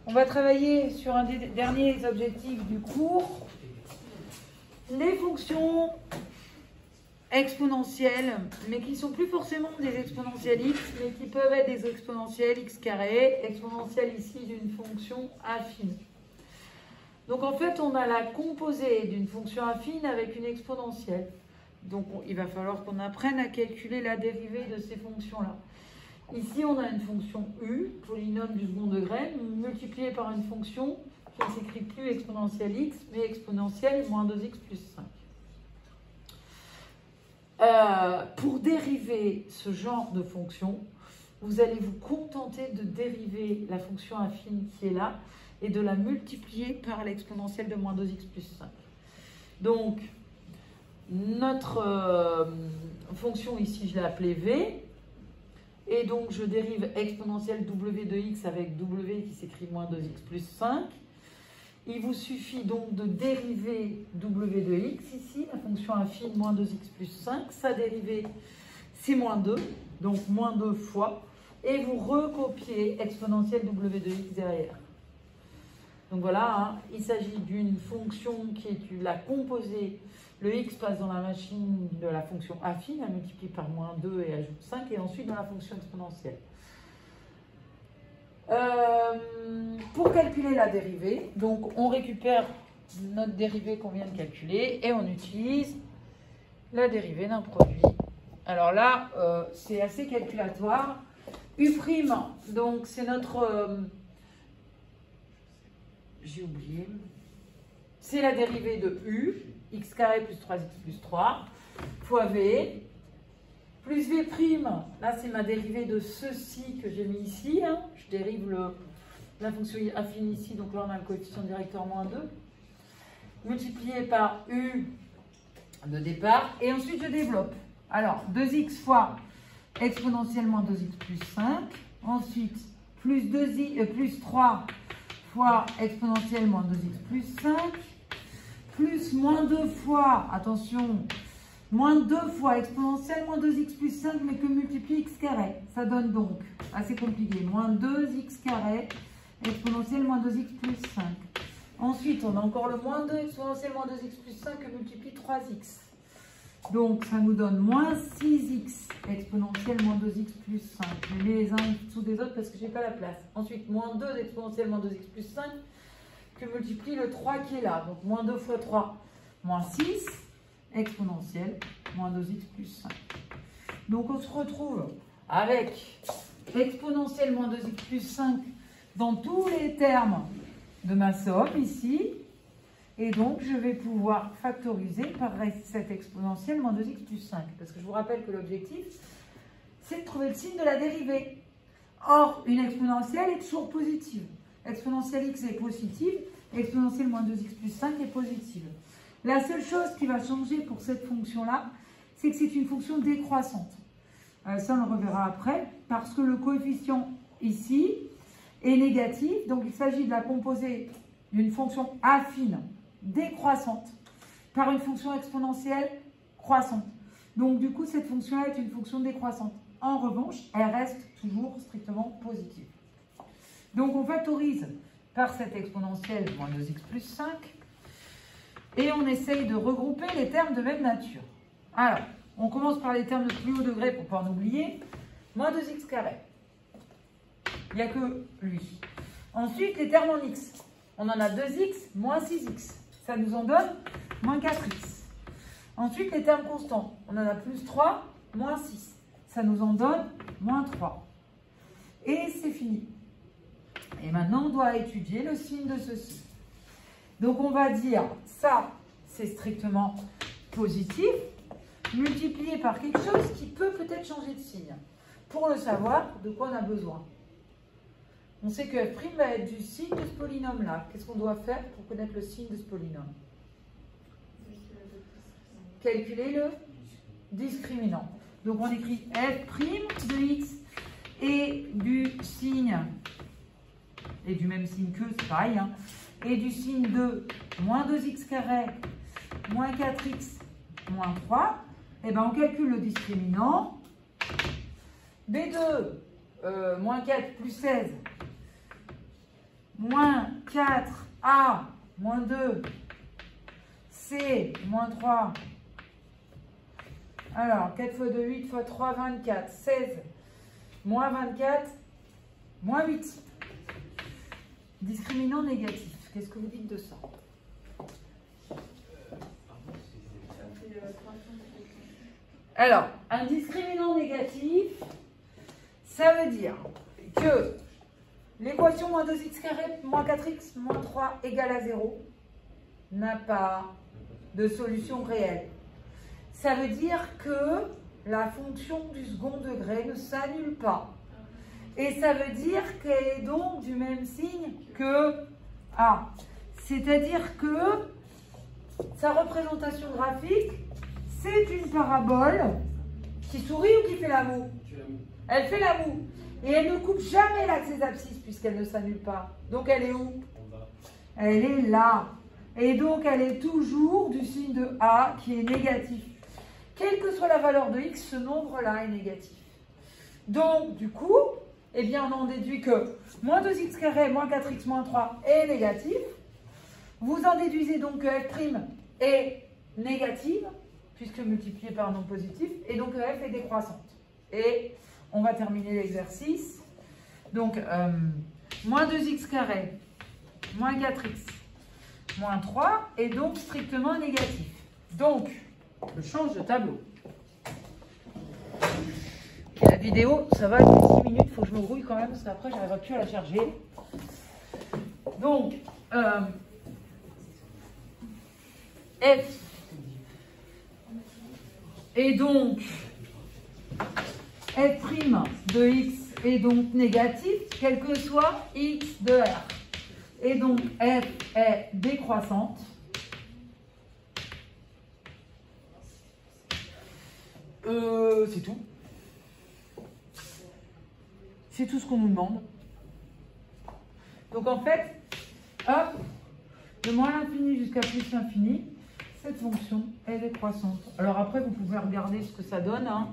On va travailler sur un des derniers objectifs du cours, les fonctions exponentielles, mais qui ne sont plus forcément des exponentielles x, mais qui peuvent être des exponentielles x carré, exponentielle ici d'une fonction affine. Donc en fait, on a la composée d'une fonction affine avec une exponentielle. Donc il va falloir qu'on apprenne à calculer la dérivée de ces fonctions-là. Ici, on a une fonction u, polynôme du second degré, multipliée par une fonction qui ne s'écrit plus exponentielle x, mais exponentielle moins 2x plus 5. Pour dériver ce genre de fonction, vous allez vous contenter de dériver la fonction affine qui est là et de la multiplier par l'exponentielle de moins 2x plus 5. Donc, notre fonction ici, je l'ai appelée v. Et donc, je dérive exponentielle w de x avec w qui s'écrit moins 2x plus 5. Il vous suffit donc de dériver w de x ici, la fonction affine moins 2x plus 5. Sa dérivée, c'est moins 2, donc moins 2 fois. Et vous recopiez exponentielle w de x derrière. Donc voilà, hein, il s'agit d'une fonction qui est la composée. Le x passe dans la machine de la fonction affine, elle multiplie par moins 2 et ajoute 5, et ensuite dans la fonction exponentielle. Pour calculer la dérivée, donc on récupère notre dérivée qu'on vient de calculer et on utilise la dérivée d'un produit. Alors là, c'est assez calculatoire. U', donc c'est notre... j'ai oublié. C'est la dérivée de u, x carré plus 3x plus 3, fois v, plus v'. Là, c'est ma dérivée de ceci que j'ai mis ici. Hein. Je dérive la fonction affine ici, donc là, on a le coefficient directeur moins 2, multiplié par u de départ, et ensuite, je développe. Alors, 2x fois exponentielle moins 2x plus 5, ensuite, plus 3 fois exponentielle moins 2x plus 5, plus moins 2 fois, attention, moins 2 fois exponentielle moins 2x plus 5, mais que multiplie x carré. Ça donne donc, assez compliqué, moins 2x carré, exponentielle moins 2x plus 5. Ensuite, on a encore le moins 2 exponentielle moins 2x plus 5 que multiplie 3x. Donc, ça nous donne moins 6x exponentielle moins 2x plus 5. Je mets les uns sous des autres parce que je n'ai pas la place. Ensuite, moins 2 exponentielle moins 2x plus 5 que multiplie le 3 qui est là. Donc, moins 2 fois 3, moins 6 exponentielle moins 2x plus 5. Donc, on se retrouve avec exponentielle moins 2x plus 5 dans tous les termes de ma somme ici. Et donc, je vais pouvoir factoriser par cette exponentielle moins 2x plus 5. Parce que je vous rappelle que l'objectif, c'est de trouver le signe de la dérivée. Or, une exponentielle est toujours positive. Exponentielle x est positive, exponentielle moins 2x plus 5 est positive. La seule chose qui va changer pour cette fonction-là, c'est que c'est une fonction décroissante. Ça, on le reverra après, parce que le coefficient ici est négatif. Donc, il s'agit de la composer d'une fonction affine décroissante par une fonction exponentielle croissante. Donc, du coup, cette fonction-là est une fonction décroissante. En revanche, elle reste toujours strictement positive. Donc, on factorise par cette exponentielle moins 2x plus 5 et on essaye de regrouper les termes de même nature. Alors, on commence par les termes de plus haut degré pour ne pas en oublier. Moins 2x carré. Il n'y a que lui. Ensuite, les termes en x. On en a 2x moins 6x. Ça nous en donne moins 4x. Ensuite, les termes constants. On en a plus 3, moins 6. Ça nous en donne moins 3. Et c'est fini. Et maintenant, on doit étudier le signe de ceci. Donc, on va dire, ça, c'est strictement positif, multiplié par quelque chose qui peut peut-être changer de signe. Pour le savoir, de quoi on a besoin? On sait que f' va être du signe de ce polynôme-là. Qu'est-ce qu'on doit faire pour connaître le signe de ce polynôme? Calculer le discriminant. Donc, on écrit f' de x et du signe, et du même signe que, c'est pareil, hein, et du signe de moins 2x carré, moins 4x, moins 3. Et bien, on calcule le discriminant. B2, moins 4 plus 16, moins 4A, moins 2, C, moins 3. Alors, 4 fois 2, 8 fois 3, 24, 16, moins 24, moins 8. Discriminant négatif. Qu'est-ce que vous dites de ça? Alors, un discriminant négatif, ça veut dire que l'équation moins 2x carré moins 4x moins 3 égale à 0 n'a pas de solution réelle. Ça veut dire que la fonction du second degré ne s'annule pas. Et ça veut dire qu'elle est donc du même signe que A. C'est-à-dire que sa représentation graphique, c'est une parabole qui sourit ou qui fait la moue? Elle fait la moue. Et elle ne coupe jamais l'axe des abscisses puisqu'elle ne s'annule pas. Donc elle est où? Elle est là. Et donc elle est toujours du signe de A qui est négatif. Quelle que soit la valeur de x, ce nombre-là est négatif. Donc du coup, eh bien, on en déduit que moins 2x carré moins 4x moins 3 est négatif. Vous en déduisez donc que f' est négative, puisque multiplié par un nombre positif, et donc f est décroissante. Et on va terminer l'exercice. Donc, moins 2x carré, moins 4x, moins 3, est donc strictement négatif. Donc, je change de tableau. Et la vidéo, ça va être 6 minutes, il faut que je me grouille quand même, parce qu'après, je n'arriverai plus à la charger. Donc, f et donc f' de x est donc négatif, quel que soit x de r. Et donc f est décroissante. C'est tout. C'est tout ce qu'on nous demande. Donc en fait, hop, de moins l'infini jusqu'à plus l'infini, cette fonction est décroissante. Alors après, vous pouvez regarder ce que ça donne. Hein.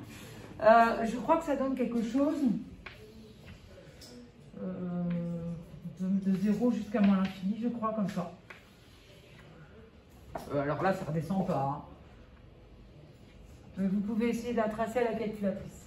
Je crois que ça donne quelque chose de 0 jusqu'à moins l'infini, je crois, comme ça. Alors là, ça ne redescend pas. Hein. Vous pouvez essayer de la tracer à la calculatrice.